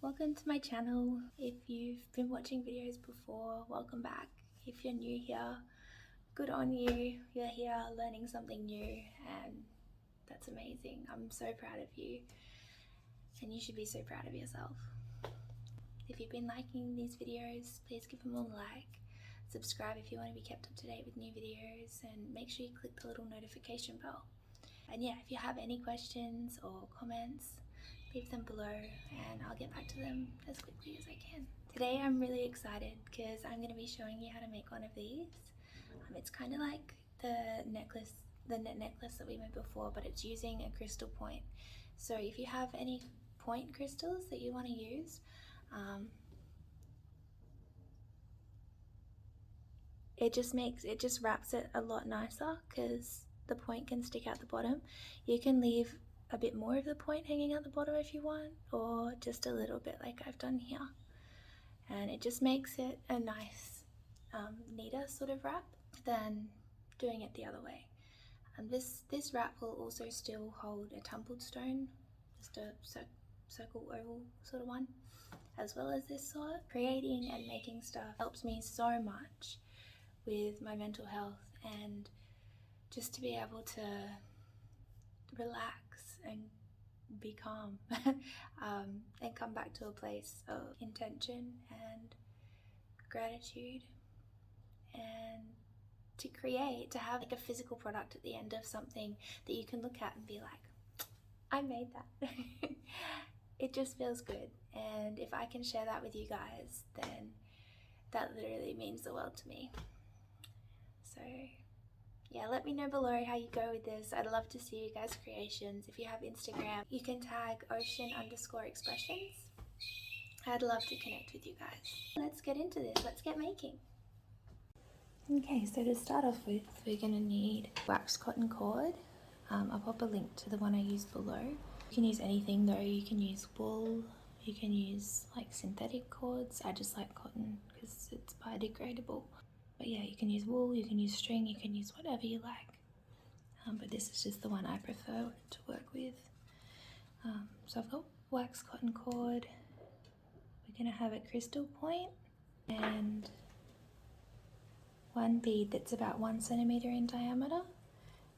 Welcome to my channel. If you've been watching videos before, welcome back. If you're new here, good on you. You're here learning something new and that's amazing. I'm so proud of you and you should be so proud of yourself. If you've been liking these videos, please give them a like. Subscribe if you want to be kept up to date with new videos and make sure you click the little notification bell. And yeah, if you have any questions or comments, leave them below and I'll get back to them as quickly as I can. Today I'm really excited because I'm going to be showing you how to make one of these. It's kind of like the net necklace that we made before, but it's using a crystal point. So if you have any point crystals that you want to use, it just wraps it a lot nicer because the point can stick out the bottom. You can leave a bit more of the point hanging out the bottom if you want, or just a little bit like I've done here, and it just makes it a nice neater sort of wrap than doing it the other way. And this wrap will also still hold a tumbled stone, just a circle oval sort of one, as well as this sort. Creating and making stuff helps me so much with my mental health and just to be able to relax and be calm and come back to a place of intention and gratitude, and to create, to have like a physical product at the end of something that you can look at and be like, I made that. It just feels good, and if I can share that with you guys, then that literally means the world to me. So yeah, let me know below how you go with this. I'd love to see you guys' creations. If you have Instagram, you can tag ocean_expressions. I'd love to connect with you guys. Let's get into this. Let's get making. Okay, so to start off with, we're going to need wax cotton cord. I'll pop a link to the one I used below. You can use anything though. You can use wool. You can use like synthetic cords. I just like cotton because it's biodegradable. But yeah, you can use wool, you can use string, you can use whatever you like. But this is just the one I prefer to work with. So I've got wax cotton cord. We're going to have a crystal point and one bead that's about 1 centimeter in diameter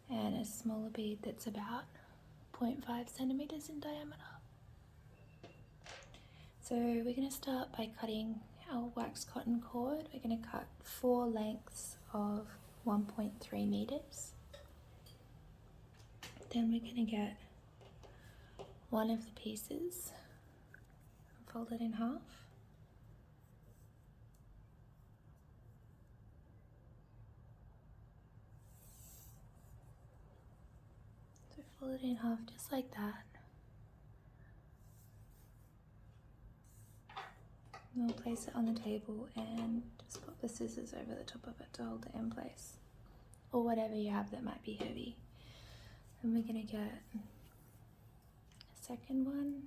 and a smaller bead that's about 0.5 centimeters in diameter. So we're going to start by cutting our wax cotton cord. We're going to cut 4 lengths of 1.3 meters. Then we're going to get one of the pieces and fold it in half. So fold it in half just like that. We'll place it on the table and just put the scissors over the top of it to hold it in place, or whatever you have that might be heavy. And we're going to get a second one,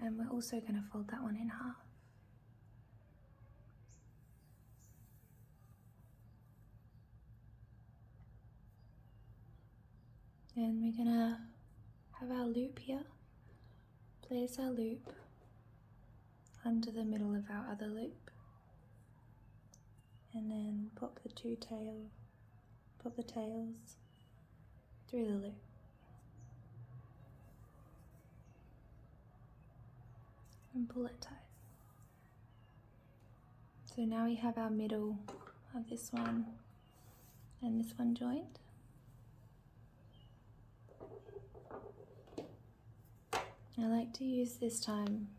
and we're also going to fold that one in half. And we're going to have our loop here. Place our loop under the middle of our other loop, and then pop the tails through the loop. And pull it tight. So now we have our middle of this one and this one joined. I like to use this time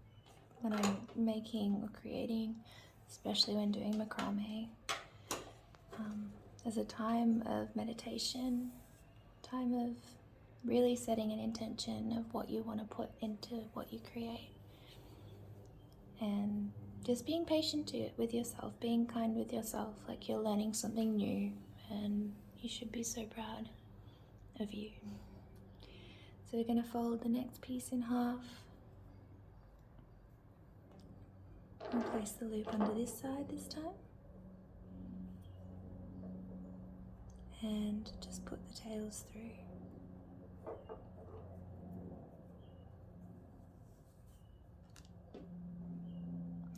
when I'm making or creating, especially when doing macrame, as a time of meditation, time of really setting an intention of what you want to put into what you create, and just being patient with yourself, being kind with yourself, like you're learning something new and you should be so proud of you. So we're going to fold the next piece in half and place the loop under this side this time, and just put the tails through.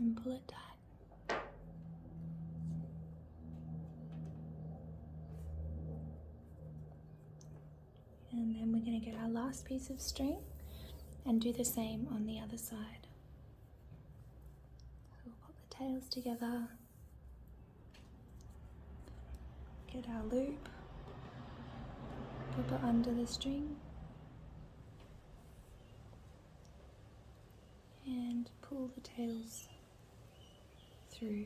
and pull it tight. And then we're going to get our last piece of string and do the same on the other side. So we'll put the tails together, get our loop, pop it under the string, and pull the tails through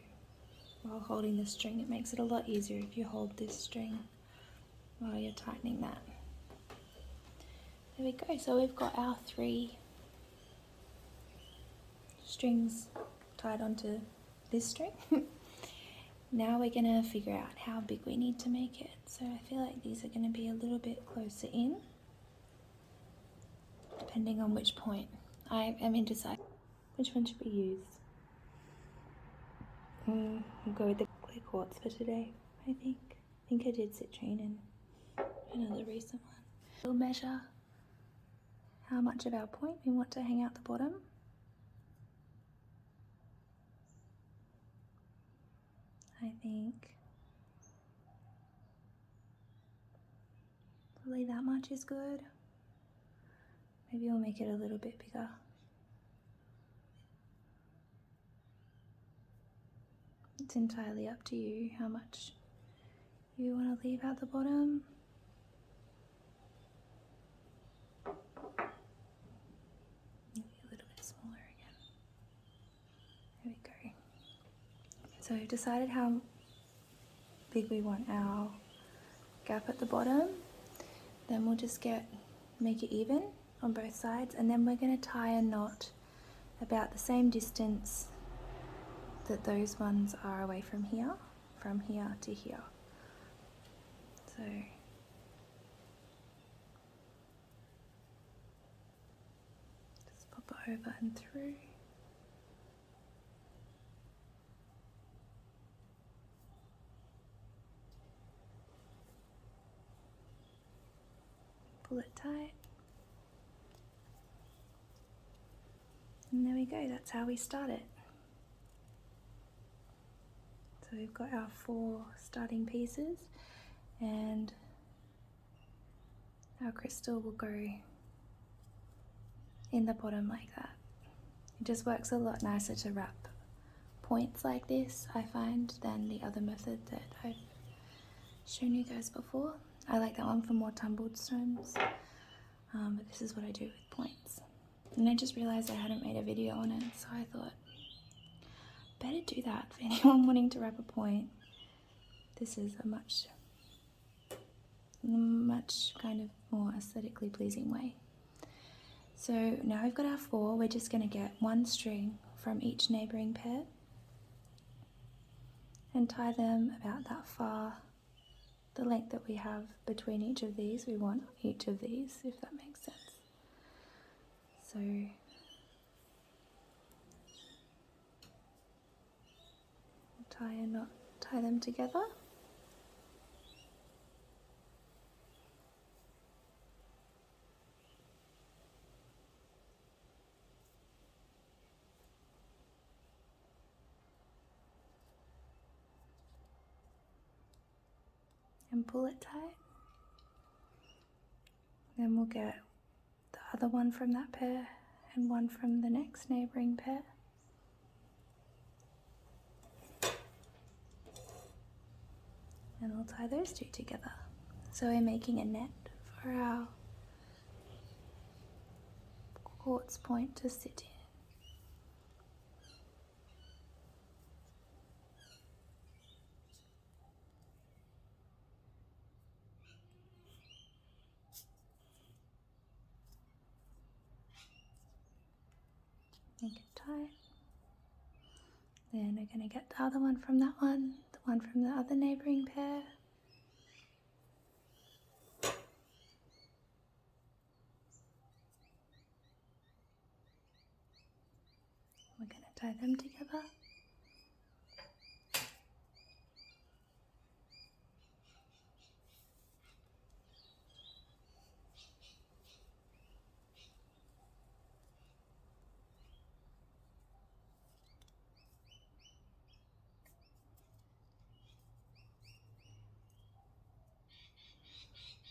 while holding the string. It makes it a lot easier if you hold this string while you're tightening that. There we go. So we've got our 3 strings tied onto this string. Now we're going to figure out how big we need to make it. So I feel like these are going to be a little bit closer in, depending on which point. I am indecisive. Which one should we use? We'll go with the clear quartz for today, I think. I think I did citrine in another recent one. We'll measure how much of our point we want to hang out the bottom. I think probably that much is good. Maybe we'll make it a little bit bigger. It's entirely up to you how much you want to leave out the bottom. Maybe a little bit smaller again. There we go. So we've decided how big we want our gap at the bottom. Then we'll just make it even on both sides, and then we're going to tie a knot about the same distance that those ones are away from here to here. So just pop it over and through. Pull it tight. And there we go, that's how we start it. So we've got our 4 starting pieces, and our crystal will go in the bottom like that. It just works a lot nicer to wrap points like this, I find, than the other method that I've shown you guys before. I like that one for more tumbled stones, but this is what I do with points. And I just realized I hadn't made a video on it, so I thought, better do that for anyone wanting to wrap a point. This is a much kind of more aesthetically pleasing way. So now we've got our 4, we're just going to get 1 string from each neighbouring pair and tie them about that far, the length that we have between each of these. We want each of these, if that makes sense. So tie them together. And pull it tight. Then we'll get the other one from that pair and one from the next neighbouring pair. And we'll tie those 2 together. So we're making a net for our quartz point to sit in. Make it tight. Then we're going to get the other one from that one, the one from the other neighbouring pair. We're going to tie them together.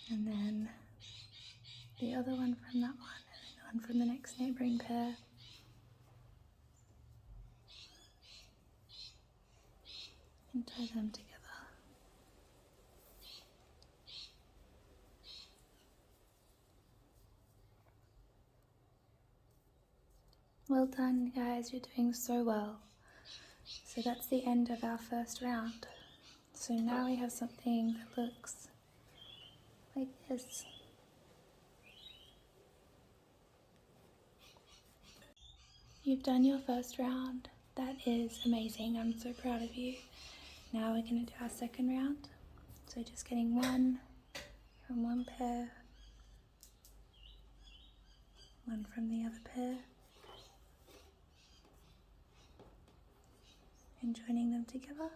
and then the other one from that one, and one from the next neighbouring pair. And tie them together. Well done, guys, you're doing so well. So that's the end of our first round. So now we have something that looks like this. You've done your first round. That is amazing. I'm so proud of you. Now we're going to do our second round. So just getting one from one pair, one from the other pair, and joining them together.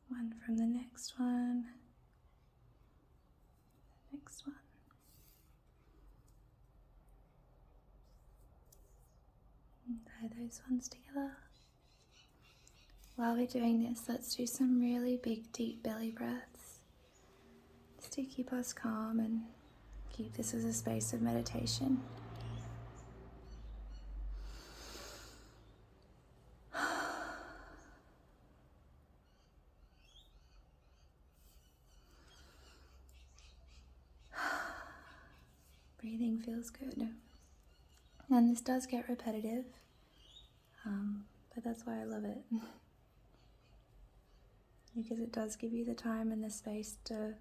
One from the next one, next one. And tie those ones together. While we're doing this, let's do some really big, deep belly breaths, just to keep us calm and keep this as a space of meditation. Breathing feels good. And this does get repetitive, but that's why I love it. Because it does give you the time and the space to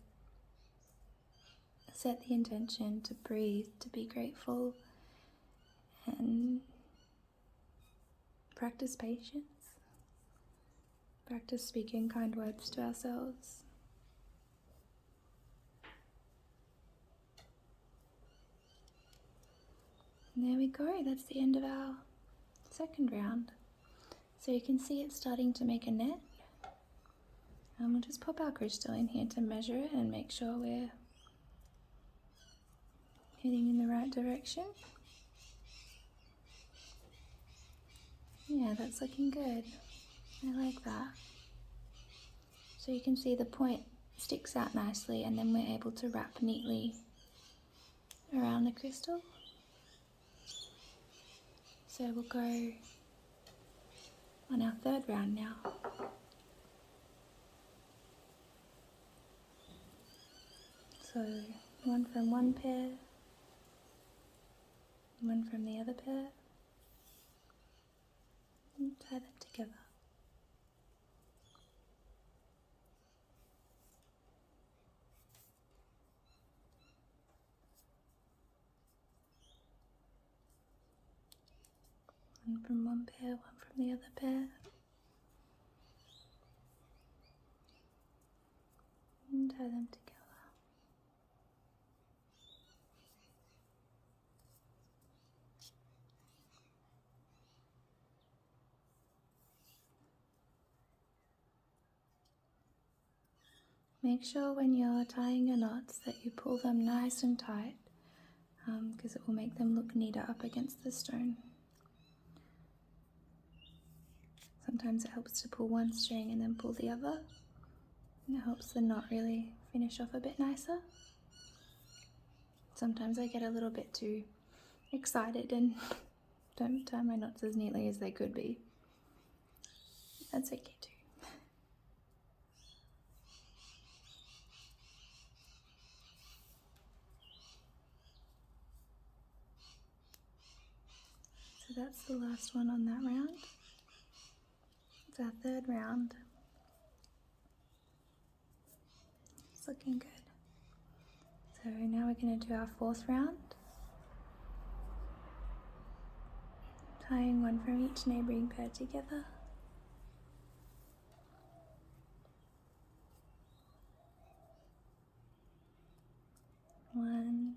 set the intention, to breathe, to be grateful, and practice patience. Practice speaking kind words to ourselves. And there we go, that's the end of our second round. So you can see it's starting to make a net. And we'll just pop our crystal in here to measure it and make sure we're heading in the right direction. Yeah, that's looking good. I like that. So you can see the point sticks out nicely, and then we're able to wrap neatly around the crystal. So we'll go on our third round now. So one from one pair, one from the other pair, and tie them together. One from one pair, one from the other pair. And tie them together. Make sure when you're tying your knots that you pull them nice and tight, because it will make them look neater up against the stone. Sometimes it helps to pull one string and then pull the other, and it helps the knot really finish off a bit nicer. Sometimes I get a little bit too excited and don't tie my knots as neatly as they could be. That's okay too. So that's the last one on that round. It's our third round. It's looking good. So now we're going to do our fourth round. Tying one from each neighbouring pair together. One,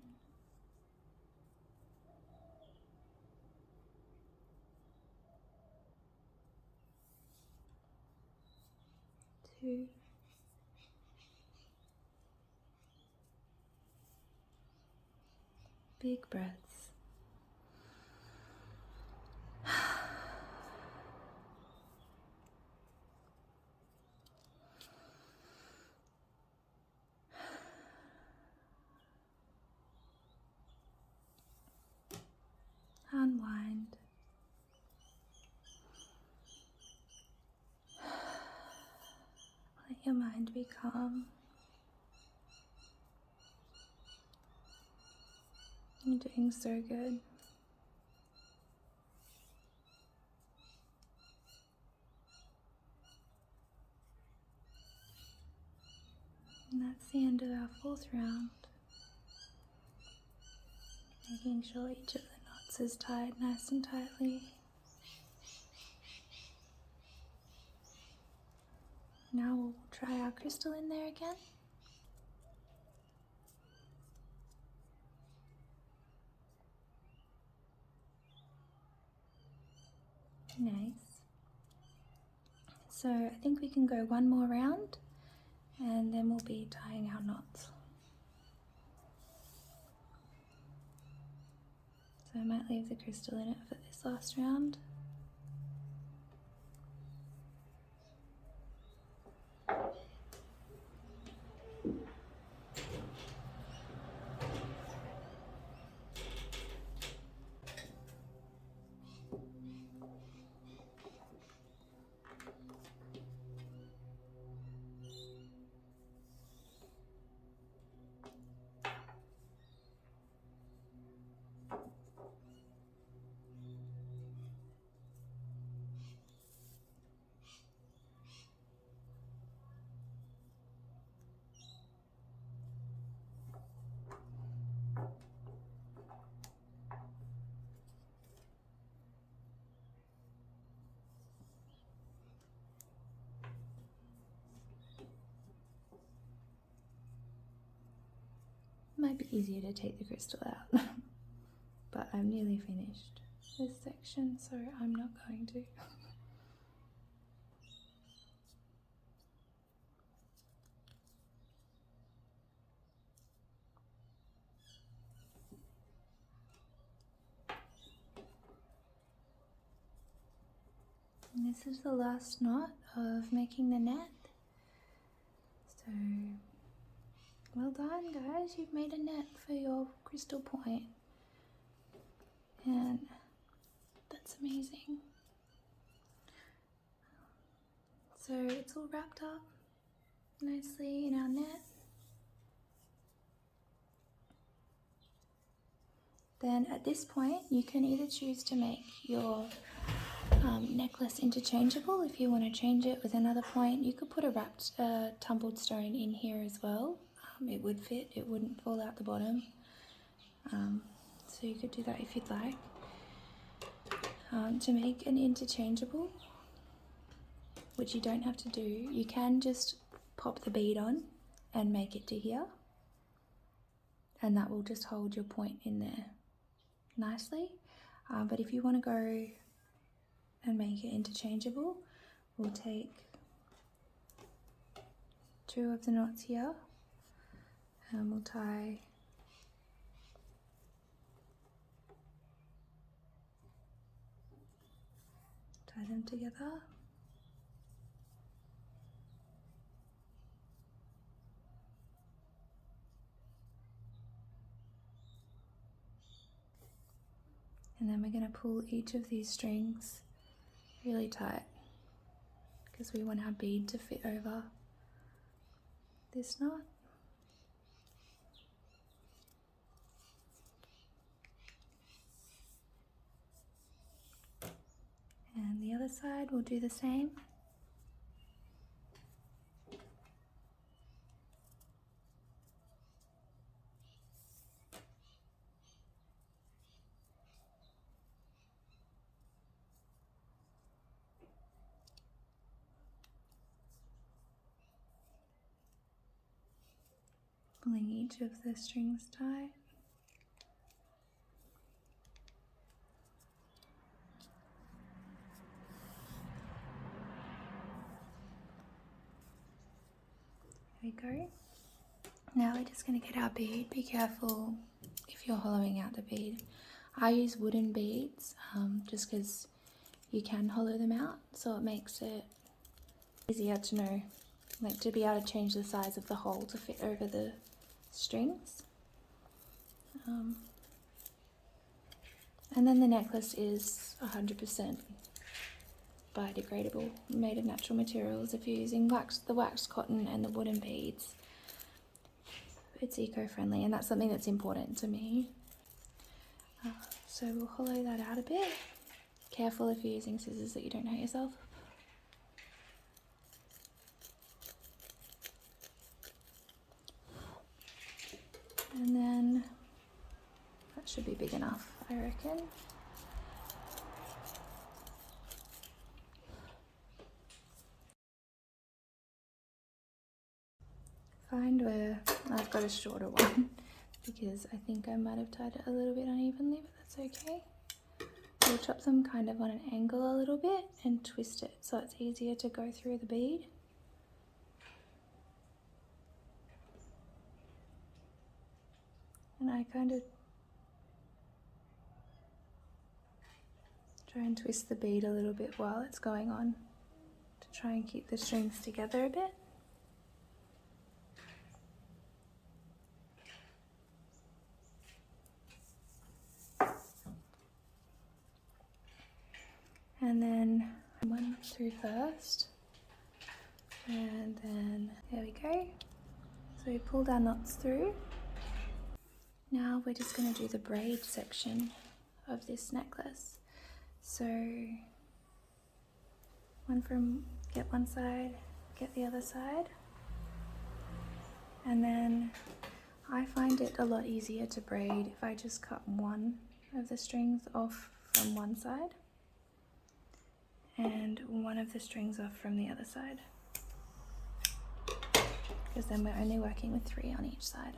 two, Big breaths. Unwind. Let your mind be calm. You're doing so good. And that's the end of our 4th round. Making sure each of the knots is tied nice and tightly. Now we'll try our crystal in there again. Nice. So I think we can go one more round and then we'll be tying our knots. So I might leave the crystal in it for this last round. Might be easier to take the crystal out, but I'm nearly finished this section, so I'm not going to. And this is the last knot of making the net. So well done, guys, you've made a net for your crystal point. And that's amazing. So it's all wrapped up nicely in our net. Then at this point you can either choose to make your necklace interchangeable if you want to change it with another point. You could put a wrapped tumbled stone in here as well. It would fit, it wouldn't fall out the bottom. So you could do that if you'd like. To make an interchangeable, which you don't have to do, you can just pop the bead on and make it to here, and that will just hold your point in there nicely. But if you want to go and make it interchangeable, we'll take 2 of the knots here and we'll tie them together. And then we're going to pull each of these strings really tight because we want our bead to fit over this knot. And the other side we'll do the same. Pulling each of the strings tight. There we go. Now we're just going to get our bead. Be careful if if you're hollowing out the bead. I use wooden beads just because you can hollow them out, so it makes it easier to know, like to be able to change the size of the hole to fit over the strings. And then the necklace is 100% biodegradable, made of natural materials. If you're using the waxed cotton and the wooden beads, it's eco-friendly, and that's something that's important to me. So we'll hollow that out a bit. Careful if you're using scissors that you don't hurt yourself. And then that should be big enough, I reckon. Find where I've got a shorter one because I think I might have tied it a little bit unevenly, but that's okay. We'll chop them kind of on an angle a little bit and twist it so it's easier to go through the bead. And I kind of try and twist the bead a little bit while it's going on to try and keep the strings together a bit. And then one through first, and then there we go. So we pulled our knots through. Now we're just going to do the braid section of this necklace. So get one side, get the other side, and then I find it a lot easier to braid if I just cut one of the strings off from one side and one of the strings off from the other side, because then we're only working with 3 on each side.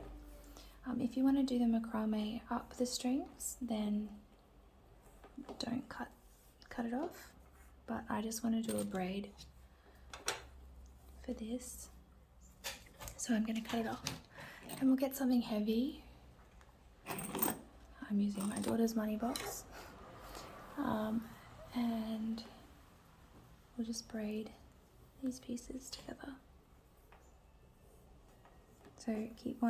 If you want to do the macrame up the strings, then don't cut it off, but I just want to do a braid for this, so I'm going to cut it off, and we'll get something heavy. I'm using my daughter's money box, and we'll just braid these pieces together. So keep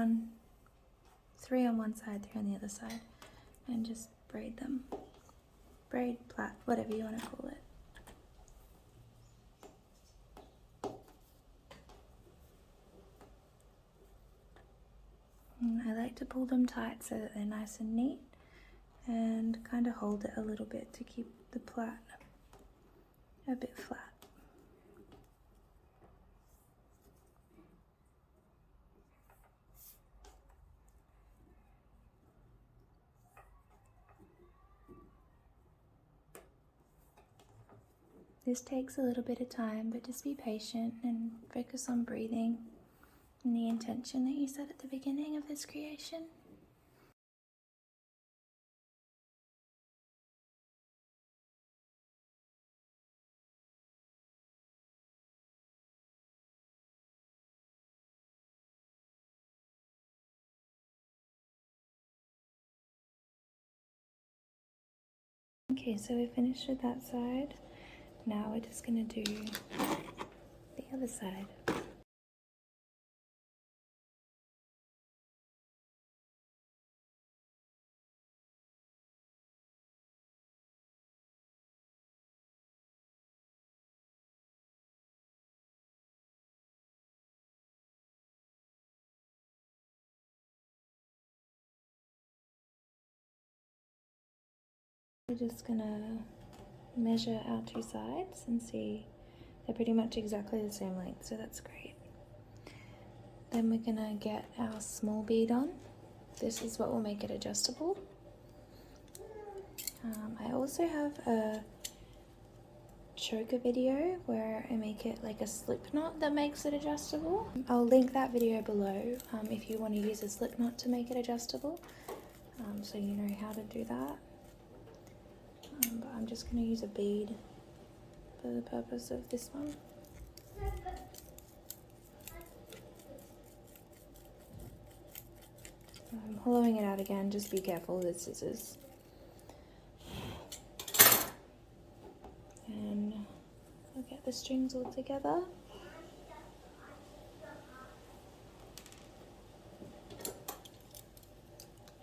3 on one side, 3 on the other side, and just braid them. Braid, plait, whatever you want to call it. And I like to pull them tight so that they're nice and neat, and kind of hold it a little bit to keep the plait a bit flat. This takes a little bit of time, but just be patient and focus on breathing and the intention that you set at the beginning of this creation. Okay, so we finished with that side. Now we're just going to do the other side. We're just going to measure our 2 sides and see they're pretty much exactly the same length, so that's great. Then we're going to get our small bead on. This is what will make it adjustable. I also have a choker video where I make it like a slip knot that makes it adjustable. I'll link that video below if you want to use a slip knot to make it adjustable, so you know how to do that. But I'm just going to use a bead for the purpose of this one. I'm hollowing it out again, just be careful with scissors. And I'll get the strings all together.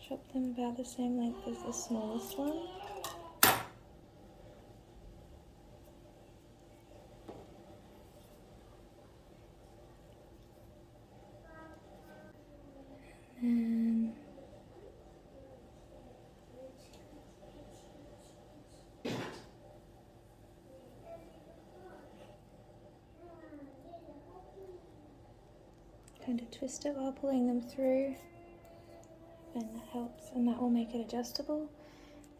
Chop them about the same length as the smallest one. And kind of twist it while pulling them through, and that helps, and that will make it adjustable.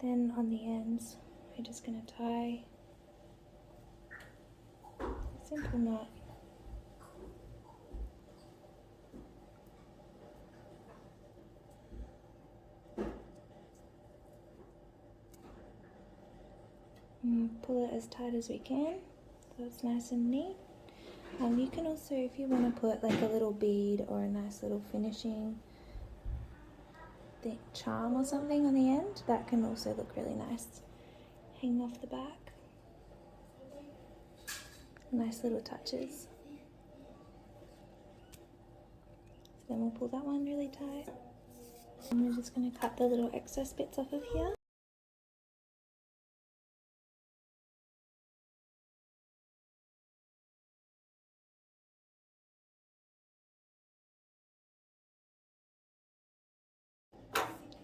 Then on the ends, we're just going to tie a simple knot. And pull it as tight as we can, so it's nice and neat. You can also, if you want to put like a little bead or a nice little finishing charm or something on the end, that can also look really nice. Hang off the back. Nice little touches. So then we'll pull that one really tight. And we're just going to cut the little excess bits off of here.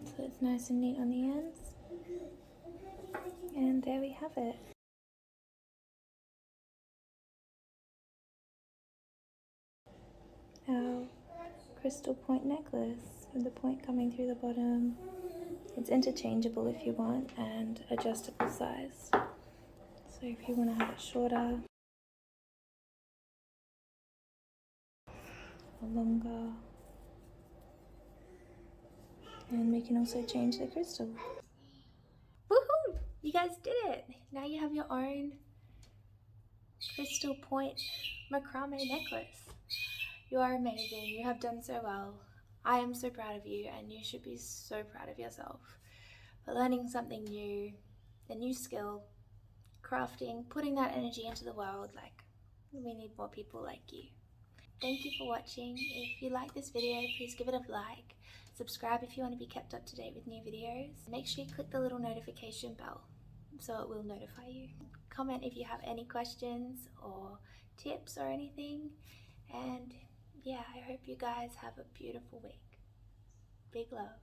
So it's nice and neat on the ends. And there we have it. Our crystal point necklace with the point coming through the bottom. It's interchangeable if you want, and adjustable size. So if you want to have it shorter or longer. And we can also change the crystal. Woohoo! You guys did it! Now you have your own crystal point macrame necklace. You are amazing. You have done so well. I am so proud of you, and you should be so proud of yourself for learning something new, a new skill, crafting, putting that energy into the world. Like, we need more people like you. Thank you for watching. If you like this video, please give it a like. Subscribe if you want to be kept up to date with new videos. Make sure you click the little notification bell so it will notify you. Comment if you have any questions or tips or anything. And yeah, I hope you guys have a beautiful week. Big love.